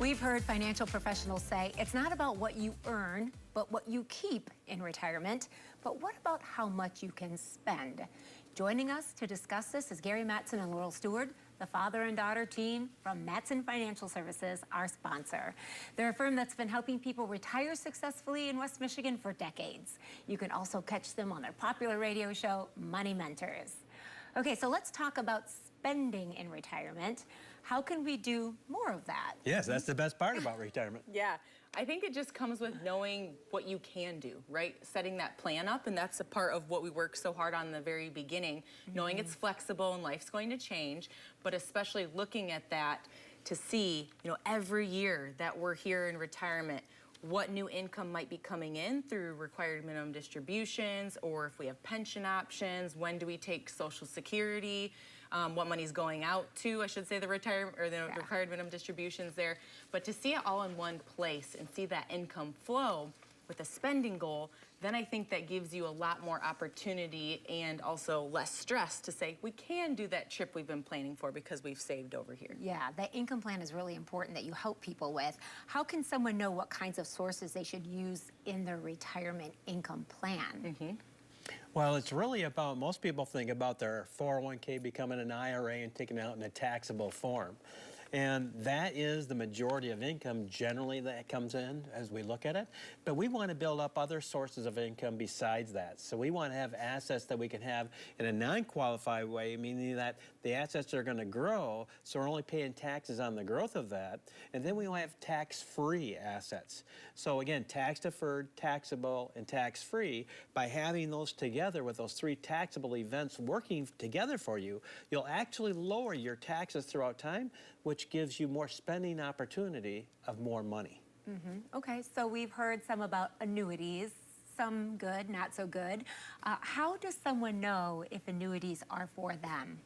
We've heard financial professionals say it's not about what you earn, but what you keep in retirement. But what about how much you can spend? Joining us to discuss this is Gary Mattson and Laurel Steward, the father and daughter team from Mattson Financial Services, our sponsor. They're a firm that's been helping people retire successfully in West Michigan for decades. You can also catch them on their popular radio show, Money Mentors. Okay, so let's talk about spending in retirement. How can we do more of that? Yes, that's the best part about retirement. Yeah, I think it just comes with knowing what you can do, right? Setting that plan up, and that's a part of what we work so hard on in the very beginning, knowing it's flexible and life's going to change, but especially looking at that to see, every year that we're here in retirement, what new income might be coming in through required minimum distributions, or if we have pension options, when do we take Social Security, what money's going out to, I should say, the required minimum distributions there. But to see it all in one place and see that income flow with a spending goal, then I think that gives you a lot more opportunity and also less stress to say, we can do that trip we've been planning for because we've saved over here. Yeah, the income plan is really important that you help people with. How can someone know what kinds of sources they should use in their retirement income plan? Well, it's really about, most people think about their 401k becoming an IRA and taken out in a taxable form. And that is the majority of income generally that comes in as we look at it. But we want to build up other sources of income besides that. So we want to have assets that we can have in a non-qualified way, meaning that the assets are going to grow, so we're only paying taxes on the growth of that. And then we want to have tax-free assets. So again, tax-deferred, taxable, and tax-free. By having those together with those three taxable events working together for you, you'll actually lower your taxes throughout time, which gives you more spending opportunity of more money. Okay, so we've heard some about annuities, some good, not so good. How does someone know if annuities are for them?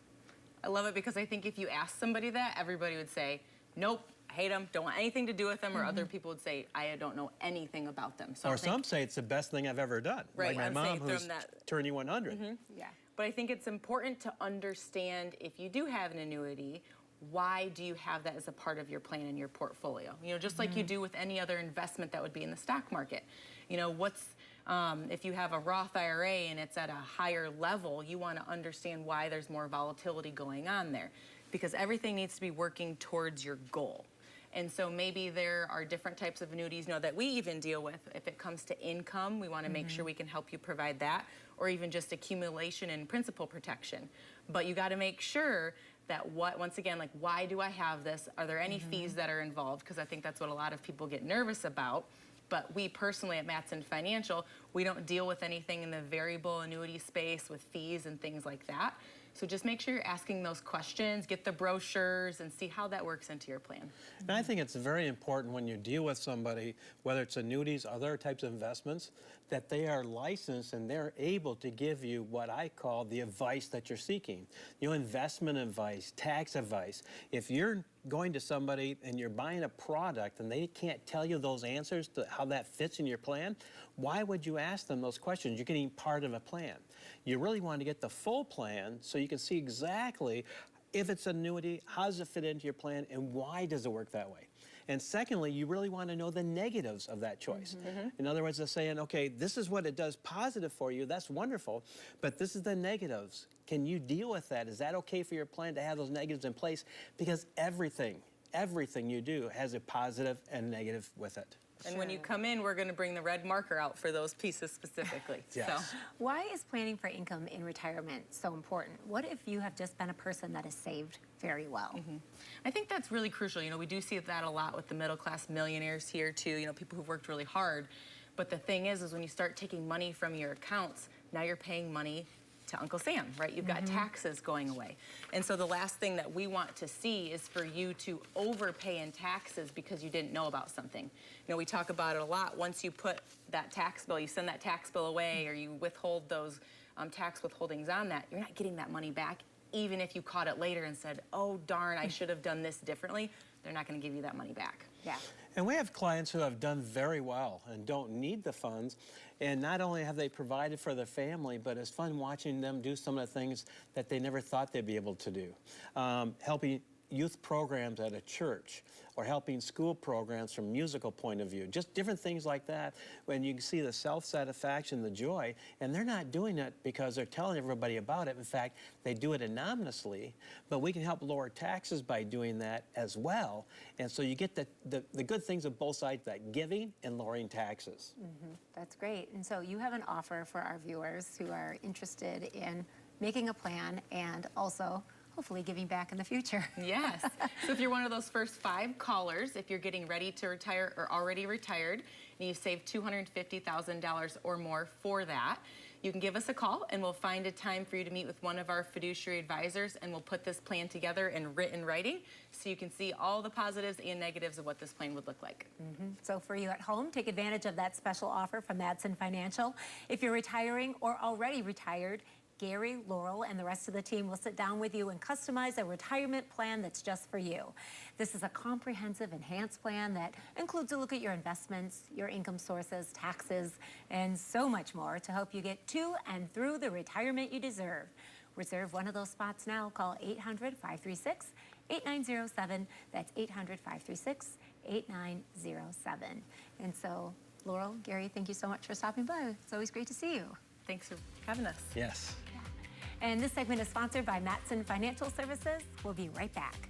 I love it because I think if you ask somebody that, everybody would say, nope, I hate them, don't want anything to do with them, or other people would say, I don't know anything about them. So or some say it's the best thing I've ever done. Right, like my mom who's turning 100. Yeah. But I think it's important to understand if you do have an annuity, why do you have that as a part of your plan in your portfolio? Just like you do with any other investment that would be in the stock market. If you have a Roth IRA and it's at a higher level, you want to understand why there's more volatility going on there, because everything needs to be working towards your goal. And so maybe there are different types of annuities that we even deal with. If it comes to income, we want to make sure we can help you provide that, or even just accumulation and principal protection. But you got to make sure that once again, like, why do I have this? Are there any fees that are involved? Because I think that's what a lot of people get nervous about. But we personally at Mattson Financial, we don't deal with anything in the variable annuity space with fees and things like that. So just make sure you're asking those questions, get the brochures, and see how that works into your plan. And I think it's very important when you deal with somebody, whether it's annuities, other types of investments, that they are licensed and they're able to give you what I call the advice that you're seeking. Investment advice, tax advice. If you're going to somebody and you're buying a product and they can't tell you those answers to how that fits in your plan, why would you ask them those questions? You're getting part of a plan. You really want to get the full plan so you can see exactly if it's an annuity, how does it fit into your plan, and why does it work that way? And secondly, you really want to know the negatives of that choice. In other words, they're saying, okay, this is what it does positive for you, that's wonderful, but this is the negatives. Can you deal with that? Is that okay for your plan to have those negatives in place? Because everything you do has a positive and negative with it. And when you come in, we're going to bring the red marker out for those pieces specifically. Yes. So. Why is planning for income in retirement so important? What if you have just been a person that has saved very well? I think that's really crucial. We do see that a lot with the middle-class millionaires here too, people who've worked really hard. But the thing is when you start taking money from your accounts, now you're paying money to Uncle Sam, right? You've got taxes going away. And so the last thing that we want to see is for you to overpay in taxes because you didn't know about something. We talk about it a lot. Once you put that tax bill, you send that tax bill away, or you withhold those tax withholdings on that, you're not getting that money back. Even if you caught it later and said, oh darn, I should have done this differently, they're not going to give you that money back. Yeah. And we have clients who have done very well and don't need the funds. And not only have they provided for their family, but it's fun watching them do some of the things that they never thought they'd be able to do. Helping youth programs at a church, or helping school programs from musical point of view, just different things like that, when you can see the self-satisfaction, the joy, and they're not doing it because they're telling everybody about it. In fact, they do it anonymously, but we can help lower taxes by doing that as well. And so you get the good things of both sides, that giving and lowering taxes. That's great. And so you have an offer for our viewers who are interested in making a plan and also hopefully giving back in the future. Yes. So if you're one of those first 5 callers, if you're getting ready to retire or already retired, and you've saved $250,000 or more for that, you can give us a call and we'll find a time for you to meet with one of our fiduciary advisors, and we'll put this plan together in written writing so you can see all the positives and negatives of what this plan would look like. So for you at home, take advantage of that special offer from Mattson Financial. If you're retiring or already retired, Gary, Laurel, and the rest of the team will sit down with you and customize a retirement plan that's just for you. This is a comprehensive, enhanced plan that includes a look at your investments, your income sources, taxes, and so much more to help you get to and through the retirement you deserve. Reserve one of those spots now. Call 800-536-8907. That's 800-536-8907. And so, Laurel, Gary, thank you so much for stopping by. It's always great to see you. Thanks for having us. Yes. And this segment is sponsored by Mattson Financial Services. We'll be right back.